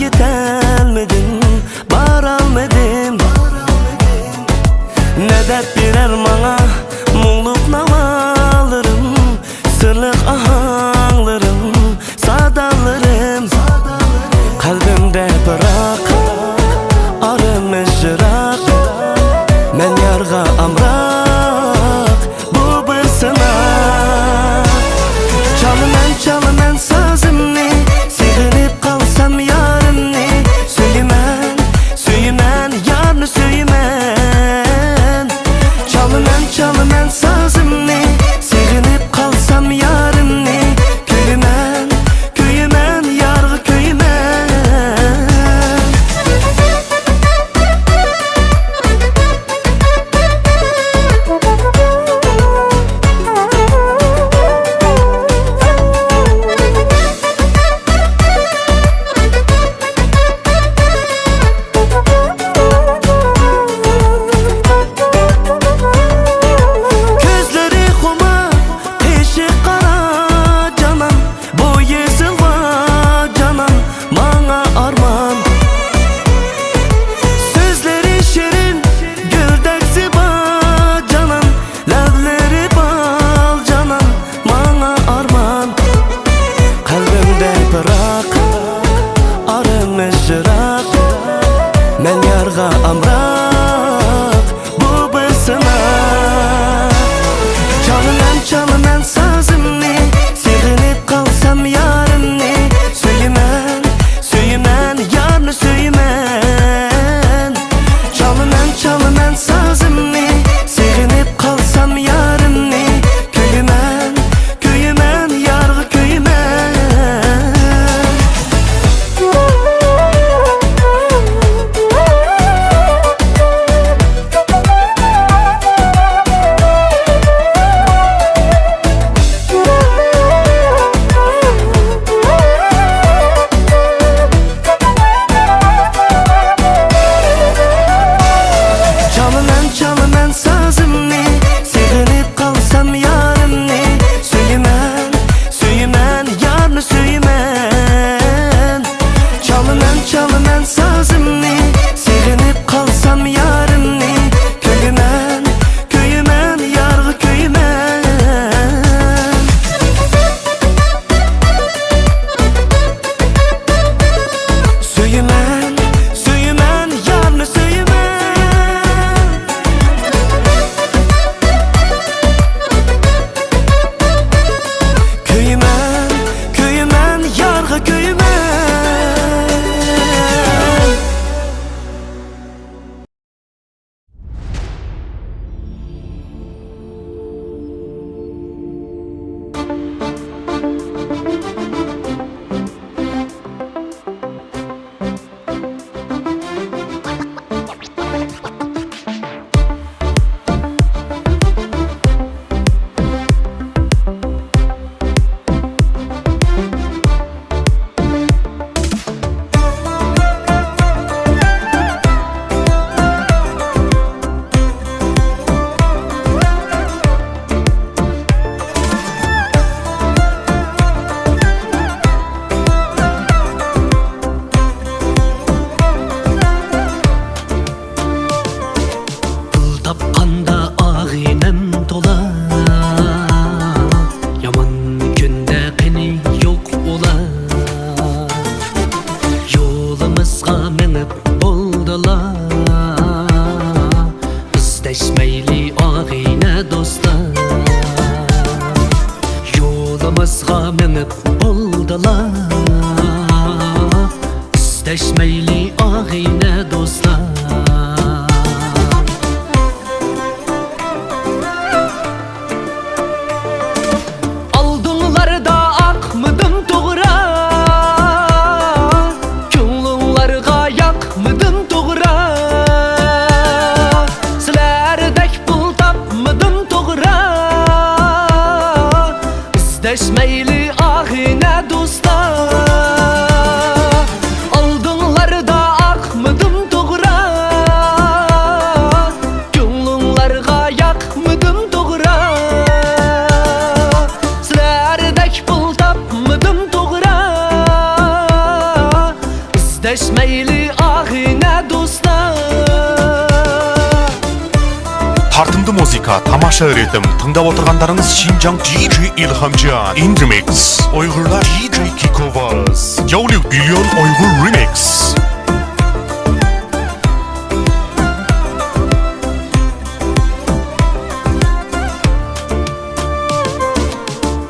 Yetelmedim, baralmadım. Ne dert birer mana, mulluk navalarım, sırlık ahanglarım, sadalarım. Kalbimde bırak, arımız jırak, men yarga amrak, bu bir sınak. Çalımen sazımni, siğinip kalsam yarımni. Söyümen, yarını söyümen. Çalımen sazımni, siğinip kalsam yarımni. Köyümen, yargı köyümen. Men yarga amrak, bu bir sınak. Çalımen sazımni, siğinip kalsam yarımni. Söyümen, yarını söyümen. Çalımen sazımni, siğinip kalsam yarımni. Köyümen, yargı köyümen. Çalımen sazımni, siğinip kalsam yarımni. Söyümen, yarını söyümen. Çalımen sazımni, siğinip kalsam yarımni. Köyümen, yargı köyümen. Söyümen, yarını söyümen. Köyümen, yargı köyümen. Tapqanda ağinem tola, yaman günde qeni yok ola. Yolumuzga menip boldular, izdeşmeyli ağine dostlar. Yolumuzga menip boldular, izdeşmeyli ağine dostlar. тамаша ритм. Тыңдап отырғандарыңыз Шинжаң DJ Илхамжан in the mix. Ойғырда DJ Kikovaz. Яулик Биллион Ойғыр remix.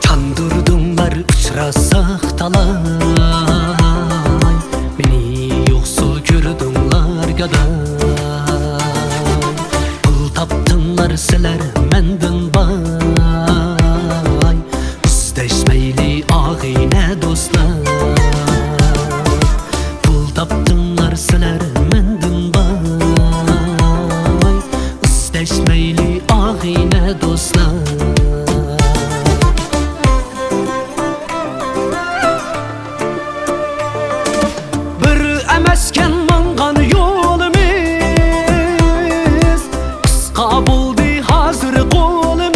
Çandırdınlar uçrasak talay, beni yoksul gördünler gaday. Pul taptınlar siler mendin bay, üstleşmeyli ağine dostlar. Pul taptınlar siler mendin bay, üstleşmeyli ağine dostlar. Emesken mangan yolumuz, kıska buldu hazır kolumuz.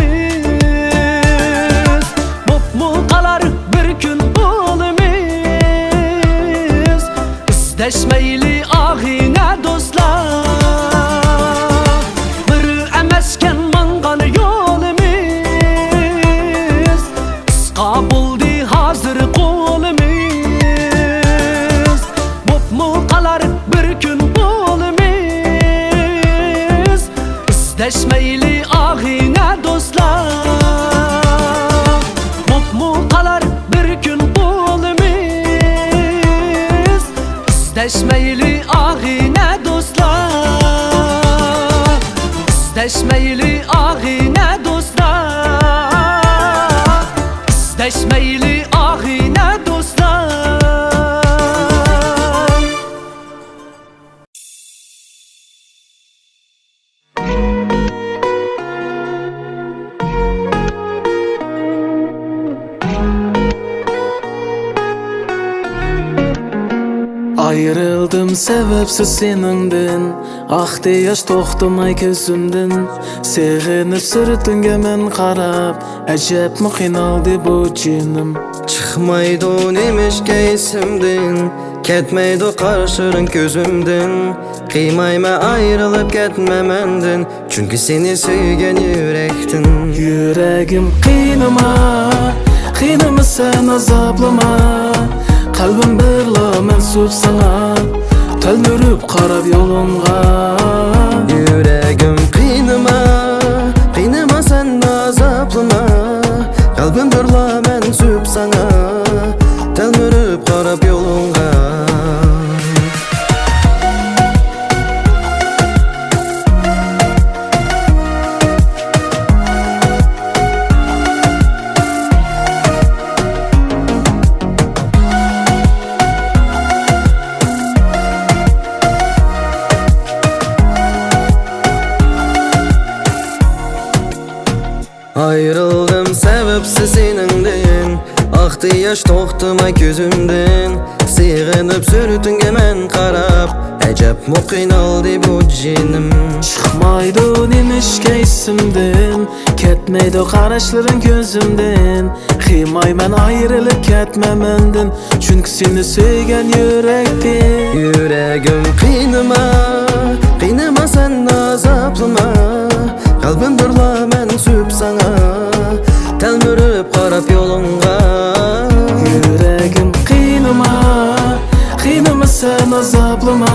Bop mu kalar bir gün olumuz, İzleşmeyli ahine dostlar. Bir emesken mangan yolumuz, kıska buldu hazır kolumuz. Bir gün olumuz, İzleşmeyli ahine dostlar. Mop mu kalar bir gün olumuz, İzleşmeyli ahine dostlar. İzleşmeyli ahine dostlar. İzleşmeyli ahine dostlar. Ayrıldım sebepsiz seninden, ah yaş toxtamay gözümden. Seğinip sürtünge men qarab, acep mi qinaldı bu cinim. Çıkmaydı o nemişke esimden, ketmeydi qarşırın gözümden. Qiymayma ayrılıp ketme menden, çünkü seni söygen yürektin. Yüreğim qiynama sen azablama. Kalbim birla mensup sana, telmürüp qarab yolunga. Yüreğim qiynama sen azablama. Kalbim birla mensup sana, telmürüp qarab yolunga. Ayrıldım sebepsiz seninden, aktı yaş toxtuma gözümden. Sığınıp sürtünge men qarab, acep mu qinaldı bu cinim. Çıkmaydı nemişke isimden, ketmeydi qaraşların gözümden. Qiymayman ayrılıp ketme menden, çünkü seni söygen yürekten. Yüreğim qiynama sen azablama. Kalbim durla mensup sana, telmürüp qarab yolunga. Yüreğim qiynama sen azablama.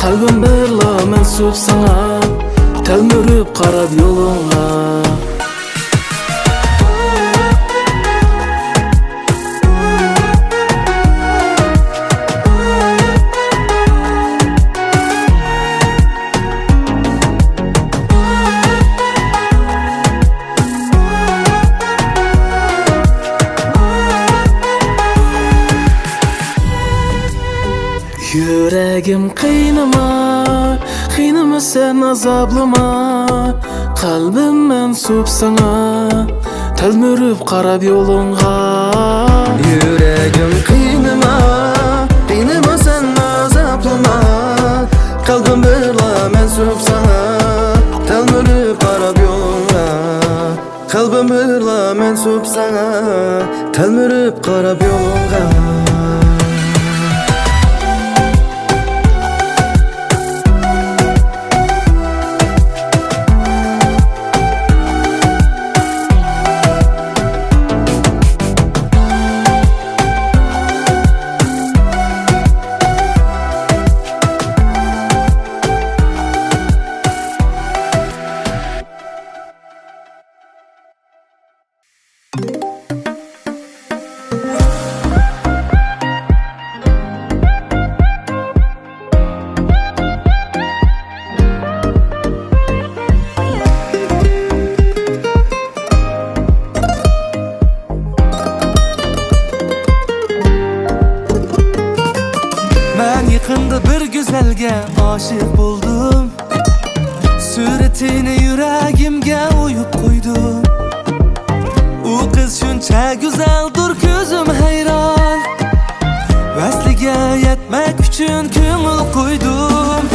Kalbim birla mensup sana, telmürüp qarab yolunga. Yüreğim qiynama sen azablama. Kalbim mensup sana, telmürüp qarab yolunga. Yüreğim qiynama sen azablama. Kalbim birla mensup sana, telmürüp qarab yolunga. Kalbim birla mensup sana, telmürüp qarab yolunga. aşık buldum. Suretini yüreğimge uyup koydum. O kız şuncha güzeldir gözüm hayran. Vasliga yetmek üçün köngül koydum.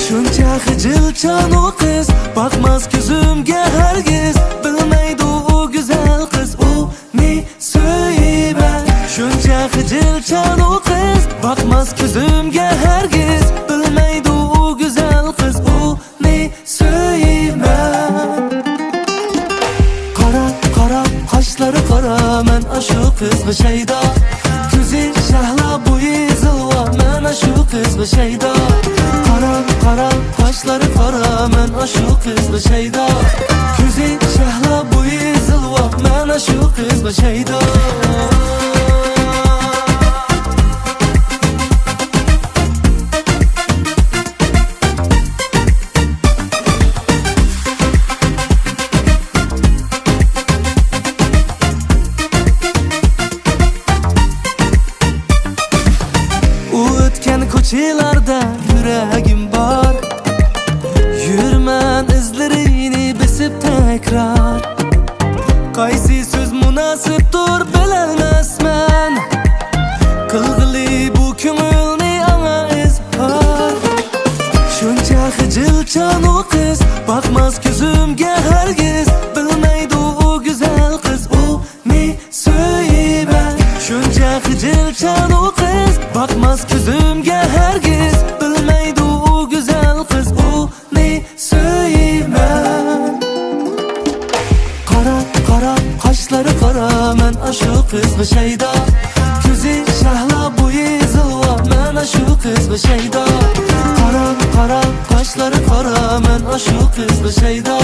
Şuncha hicilchan o kız, bakmaz gözümge hergiz. Bilmeydi o güzel kız, o ne söyler. Şuncha hicilchan o kız, bakmaz gözümge hergiz. Bilmeydi o güzel kız, o ne söyler. Kara kara kaşları kara, men aşık kız bir şeyda. Gözü şahla boyu zılva, men aşık kız bir şeyda. Kara kara kaşları kara, men aşık kız bir şeyda. Gözü şahla boyu zılva, men aşık kız bir şeyda. Koçilarda yüreğim var. Yürmen izlerini besip tekrar. Qaysi söz münasipdir bilemezmen. Kılgılı bu köngülni ana izhar. Şuncha hicilchan o kız, bakmaz gözümge hergiz. Bilmeydi o güzel kız, o ne söyler. Şuncha hicilchan o kız, bakmaz gözümge hergiz. Bilmeydi o güzel kız, o ne söyler. Kara kara kaşları kara, men aşık kız bir şeyda. Gözü şahla boyu zılva, men aşık kız bir şeyda. Kara kara kaşları kara, men aşık kız bir şeyda.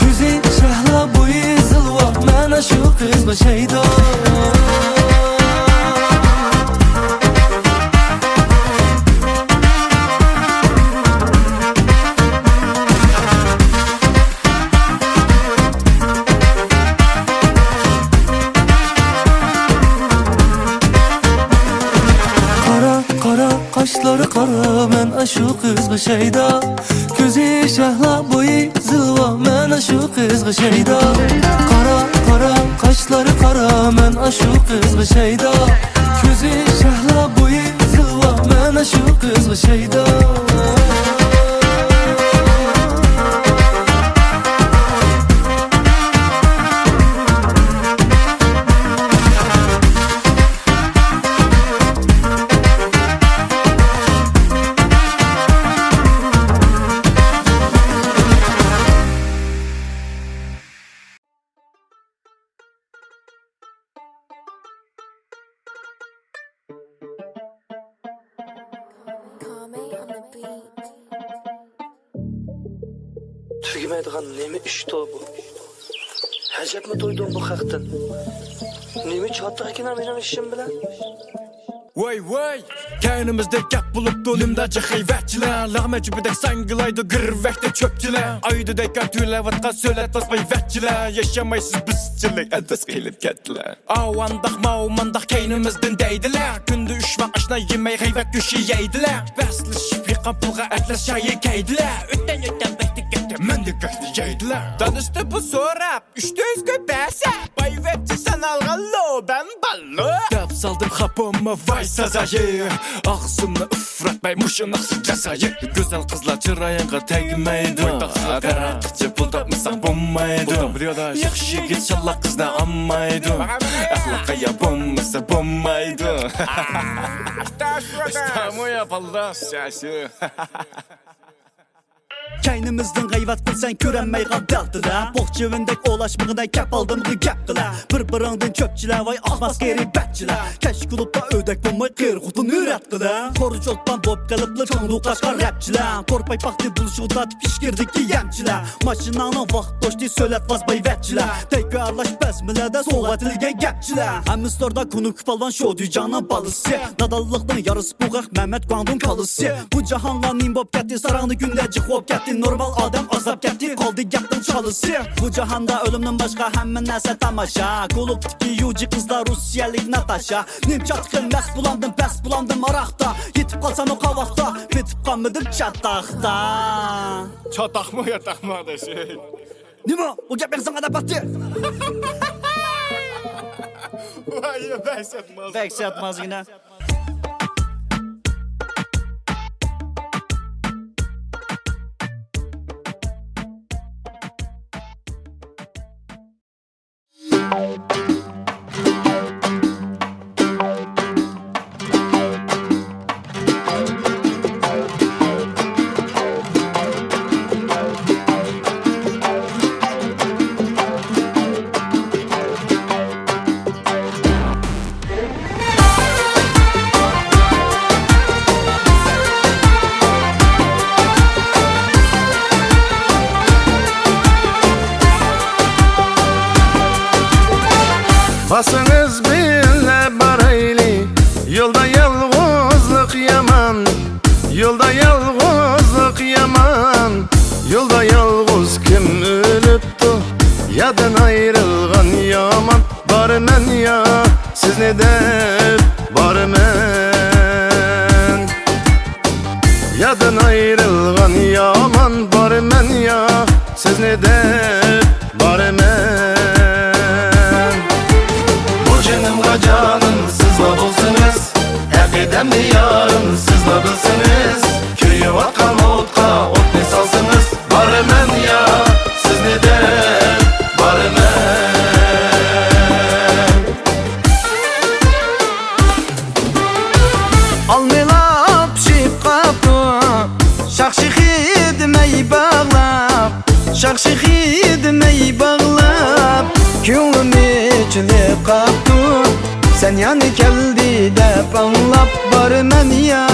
Gözü şahla boyu zılva, men aşık kız bir şeyda. Kaşları kara, men aşık kız bir şeyda. Gözü şahla boyu zılva, men aşık kız bir şeyda. Kara kara kaşları kara, men aşık kız bir şeyda. Gözü şahla boyu zılva, men aşık kız bir şeyda. Tügümeydiğen nemi işti o bu? Hacep mi duydun bu haktan? Nemi çattık ekan benim işim bilen? Vay Kaynımızda gap bulup dolumda hayvatçılar. Lağmacı budek sangılaydı gırvekte çöpçüler. Aydı deyken tüylevatka söylet basmay vatçılar. Yaşamaysız bizçilik endes gelip kettiler. Avandak maumandak kaynımızdan deydiler. Kündü üç vak aşna yemey hayvat güçü yeydiler. Vaslışıp yıkan pulga atlas şayı keydiler. Ötten bektik ettim mendik kökni yeydiler. Danıştı bu sorap 300 köpese. Bayvetçi sen algalı ben ballı. Dap saldım hapımı vay sazayı. Ağzımla üfretmey muşun aksın casayı. Güzel kızlar çırayınca tegmeydi. Karanlıkça buldatmışsan bommaydı. Yakşı git şallah kızla ammaydı. Ahlaka yapılmışsa bommaydı. İstamu yapalım şaşı. Kaynımızdan gayvat bilsen körenmey qadaldı da. Boq cevindek olaşmığına kap aldımğı kap qıla. Bir-birindin çöpçiler vay ahmas geri bətçiler. Kəş qulubda ödək bulmay qırğutun ürat qıla. Koruç otban bop qalıblı çoğunluq qaşqar rapçiler. Korpay baxdı buluşuda pişkirdik ki yemçiler. Maşinanın vaxt doşdi söylət vazbay vətçiler. Təkrarlaş bəzmilərdə soğatilgən gəpçiler. Həmistorda konuk palvan şodu canın balısı. Nadallıqdan yarısı buğaq Məhməd Qandun kalısı. Bu cahanla nimbop gətti sarağını gündəcik hop gətti. normal adam azap getdi qaldı gapdan çalısı. Bu cahanda ölümdən başqa həmmə nəsə tamaşa. Qolubdiki yuci qızlar Rusiyalik Natasha. Nimçatqın məs bulandım maraqda. Yetib qalsan o qavaqda, bitib qalmadım çataqda. Çatak mı yatak mı da şey? Nima? O gap sana da battı. Vay ya behsetmez. Bəks yatmaz yine. Basınız bile barayli, yolda yalnızlık yaman, yolda yalnızlık yaman, yolda yalnız kim ölüptü, yadan ayrılgan yaman. Barmen ya, siz ne der barmen? Yadan ayrılgan yaman, barmen ya, siz ne der barmen? Canım sızla bulsunuz, hakikaten yarın sızla bulsunuz. Köyü vatkan otka ot ne salsınız. Barmen ya siz ne der barmen? Almela pişip kapı, şakşıkidmeyi bağlap, şakşıkidmeyi bağlap. Gönlüm içine kaptı, sen yani geldi dep anlap. Barmen ya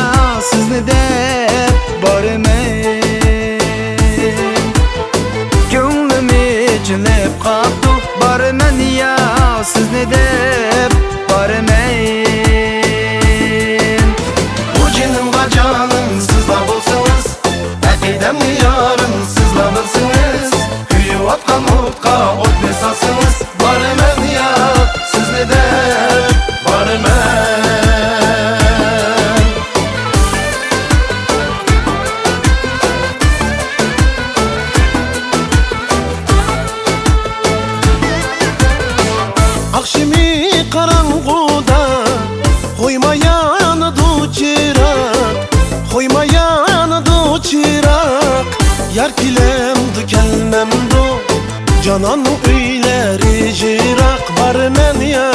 siz ne dep barmen? Gönlüm içine kaptı, barmen ya siz ne dep barmen? Bu canım canım sızla bulsunuz, hakikaten yarın sızla bulsunuz. Köyü vatkan otka ot ne salsınız. Barmen ya siz ne der barmen? Akşimi karanguda koymayan du çırak, koymayan du çırak. Yar kilemdu gelmem du, canan öyleri cirak. Barmen ya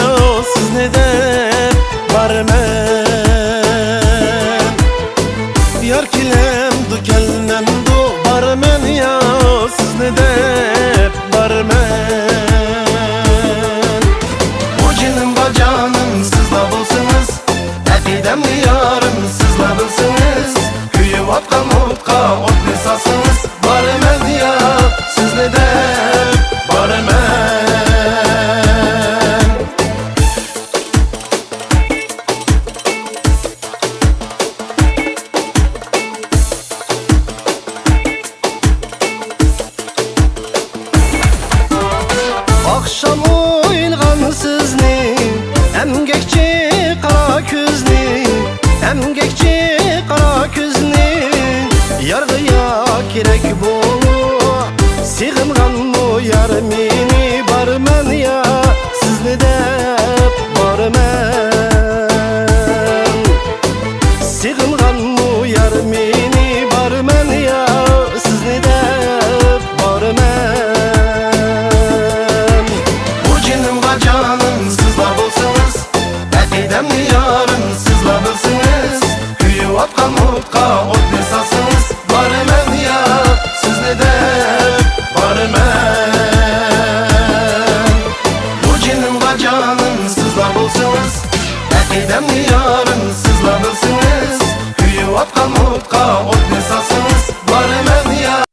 siz ne der barmen? Yar kilemdu gelmem du, barmen ya siz ne der barmen? Bu canım bacanım sızla bulsunuz, hakikaten yarın sızla bulsunuz. Köyü vatkan otka ot ne salsınız. Barmen ya siz ne der barmen? Akşam uyulgan sizni, emgekçi kara küzni, emgekçi kara küzni. Yargıya gerek bolu, sığıngan mı yar meni? Barmen ya siz ne dep barmen? Sığıngan mı yar meni? Barmen ya siz ne dep barmen? Bu canım canım sızla bulsunuz, hakikaten yarın sızla bulsunuz. Köyü vatkan otka ot ne salsınız. Barmen ya siz ne der barmen? Bu canım canım sızla bulsunuz, hakikaten yarın sızla bulsunuz. Köyü vatkan otka ot ne salsınız. Barmen ya.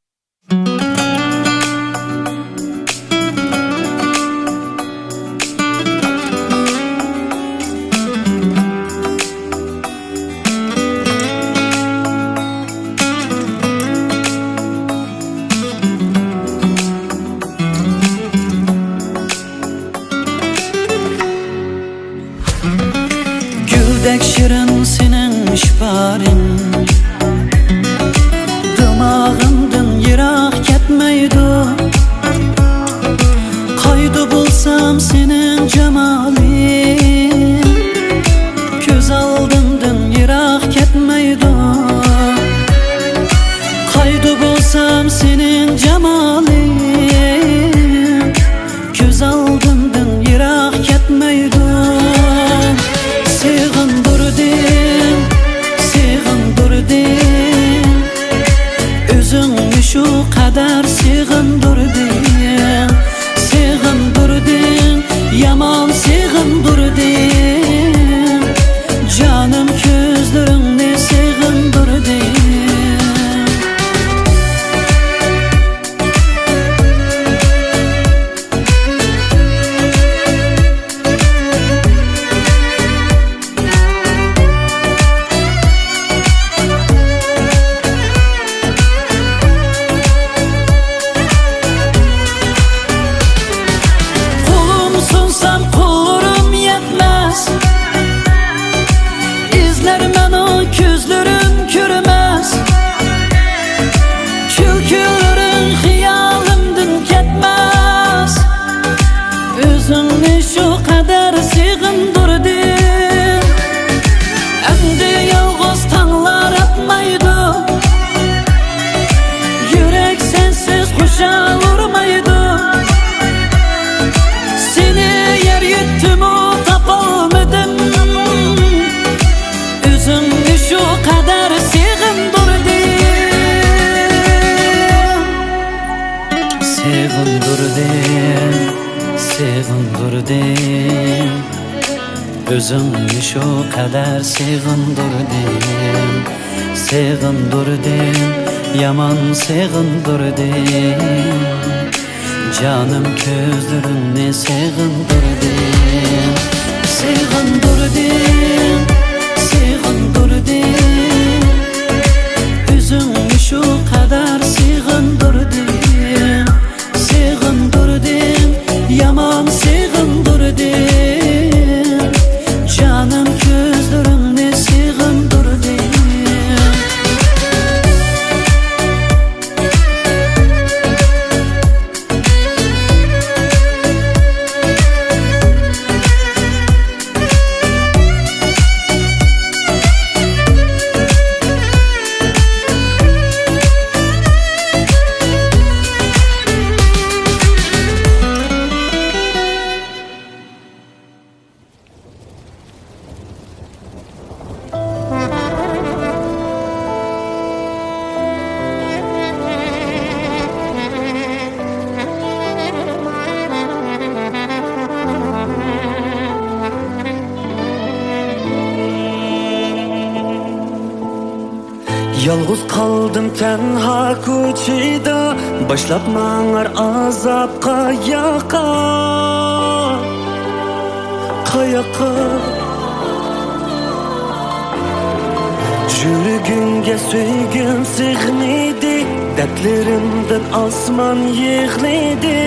Özünü şu kadar sığındırdın. Endi yalğız tanlar atmaydı. Yürek sensiz kuşa vurmaydı. Seni yer yuttum o tapalmadım. Özünü şu kadar sığındırdın. Sığındırdın, sığındırdın. Özümni şu kadar sığındırdın. Sığındırdın, yaman sığındırdın. Canım gözlerini sığındırdın. Sığındırdın, sığındırdın. Özümni şu kadar sığındırdın. Sığındırdın, yaman sığındırdın. Canım gözlerimle sığındırdın. Yalğız kaldım tenha koçida. Başlap maňar azap kayaqa. Kayaqa Jürgünge söýgün sığnidi. Dertlerimden asman yığlidi.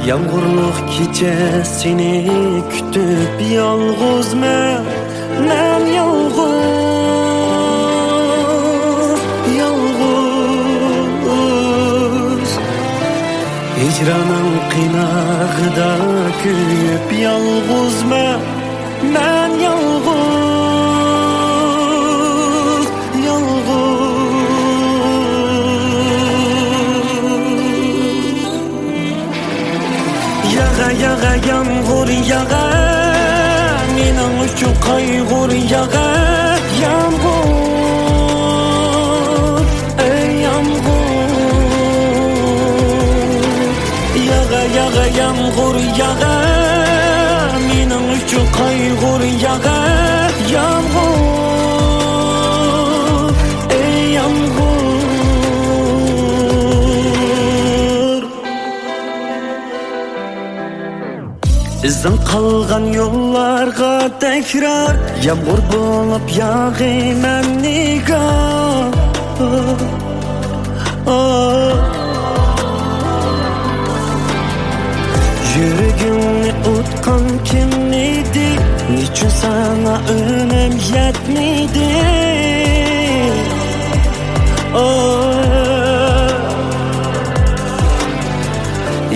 Yağmurluq keçesini kütüp yalğız men yalğız, yalğız. Hicranın qinağıda köyüp yalğız men yalğız, yalğız. Yağa yağmur yağa, mening uchun qayg'ur yağa. Yağmur, ey yağmur. Yağa yağmur yağa, mening uchun qayg'ur yağa. Yağmur, ey yağmur. İzin kalgan yollarga tekrar yağmur bulup yağıymen nigar. Yüreğimni utkan kimniydi? Niçin sana önem yetmedi?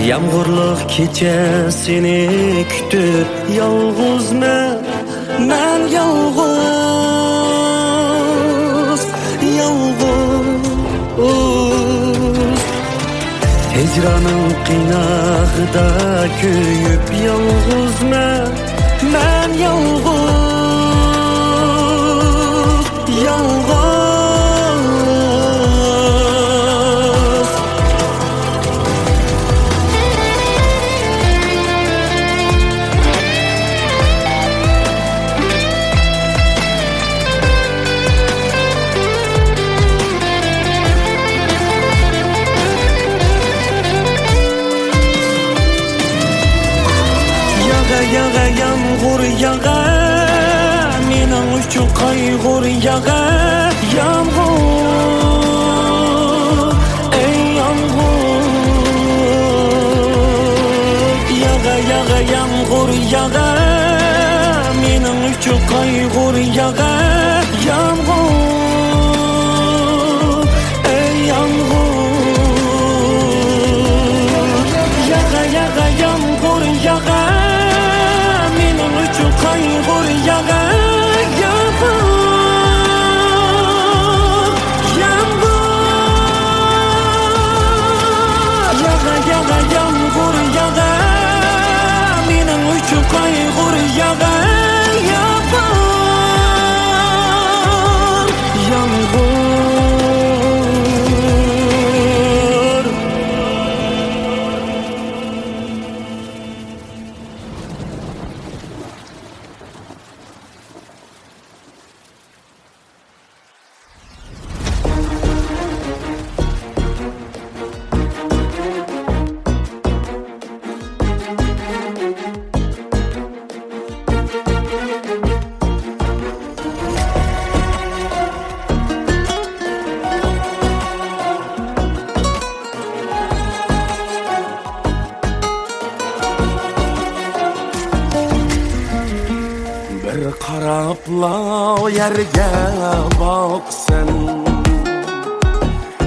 Yağmurluq keçesini kütüp yalğız men yalğız, yalğız. Hicranın qinağıda köyüp yalğız men yalğız, yalğız. Yağa yağmur yağa, mening uchun qayg'ur yağa. Yağmur, ey yağmur. Yağa yağmur yağa, mening uchun qayg'ur yağa. Yağmur, ey Tapla yerge bak sen,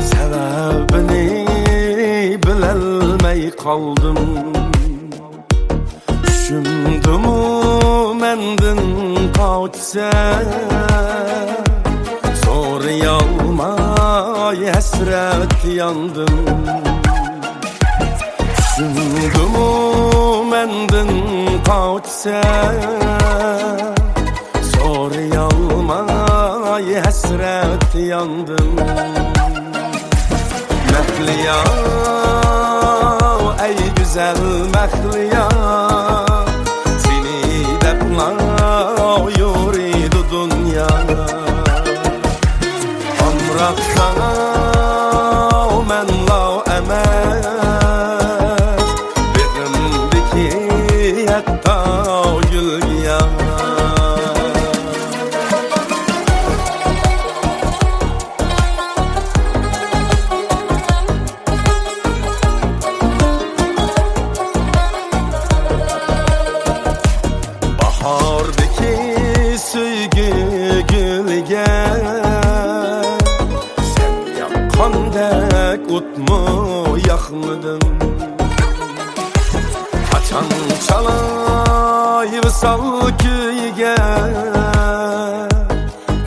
sebebini bilelmey kaldım. Düşündüm mendin kaçsa, zor yalmay hasret yandım. Düşündüm mendin kaçsa, zor yalmay hasret yandım. Mehliya, ey güzel mehliya, seni depla yuridu dünya. Amrakta men la emek, begimdeki hatta gülgiya. Bahardaki sevgi gülge, sen yakandek utmu yakmadım. Kaçan çalay vısal köyge,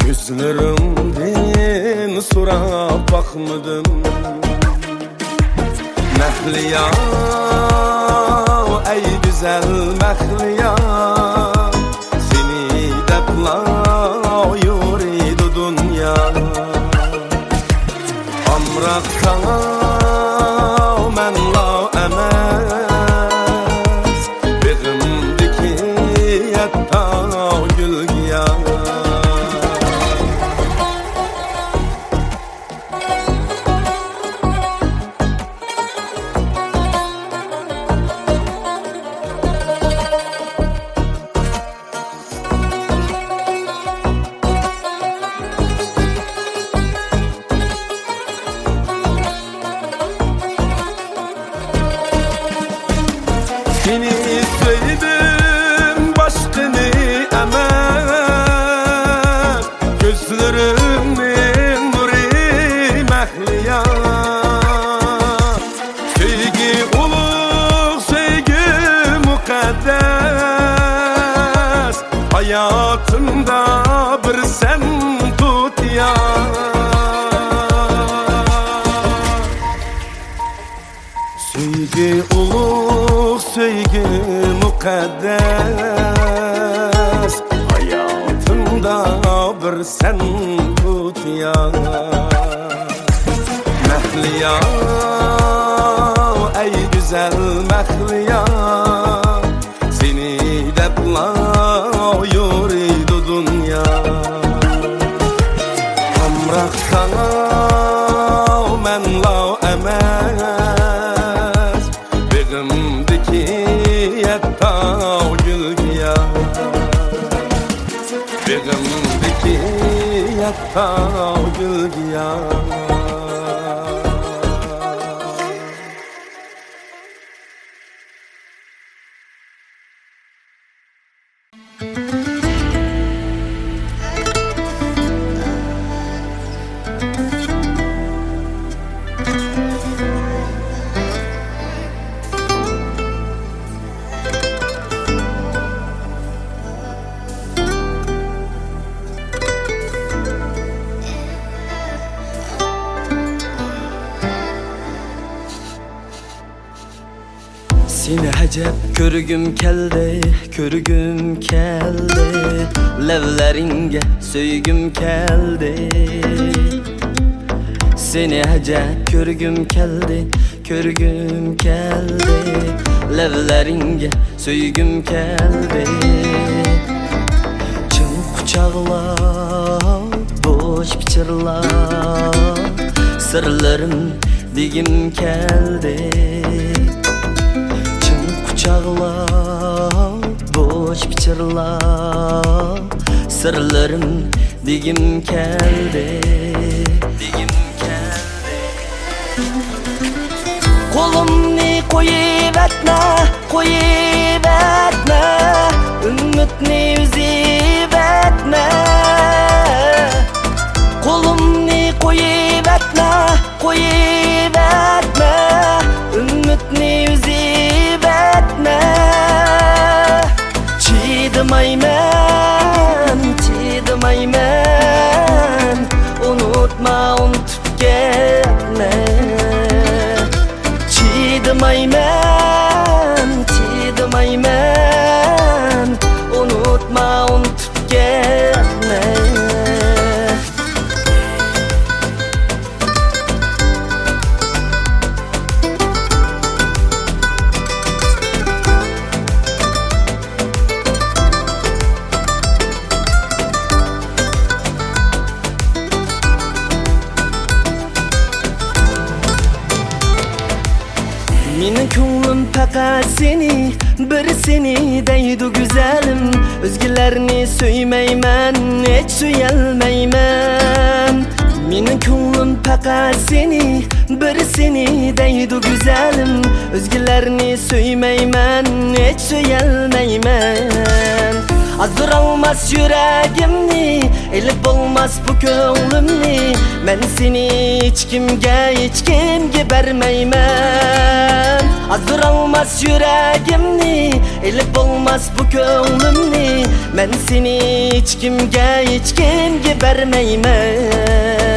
gözlerimden surap bakmadım. Mehliya, ey güzel mehliya, seni depla yuridu dünya. Amrakta men la emes, begimdeki hatta gülgiya. Seni sevdim başkını emek, gözlerimin nuri mehliya. Sevgi ulug, sevgi mukaddes, hayatımda bir sen tut ya. Sevgi ulug, sevgi mukaddes, hayatımda bir sen tut ya. Mehliya, ey güzel mehliya, seni depla yuridu dünya. Amrakta men la emes, begimdeki hatta gülgiya. Begimdeki hatta gülgiya. Seni həcəb körgüm keldi, körgüm keldi, levleringe söygüm keldi. Seni həcəb körgüm keldi, körgüm keldi, levleringe söygüm keldi. Çın kucaqlar, boş piçirlar, sırlarım digim keldi. Çağlar, boş piçirlar, sırlarım digim keldi, digim keldi. Kolumni koyuvetme, koyuvetme, ümitni üzüvetme. unutma unutup gelme Çiğdemaymen unutma unutup gelme Menin ko'nglim faqat seni, bir seni deydi güzelim Özgelerini söymeymen, hiç söyelmeymen Menin ko'nglim faqat seni, bir seni deydi güzelim Özgelerini söymeymen, hiç söyelmeymen Azdır almaz yüreğimni, elip olmaz bu ko'nglimni Men seni hiç kimge bermeymen Azdır almaz yüreğimni, elip olmaz bu ko'nglimni Men seni hiç kimge bermeymen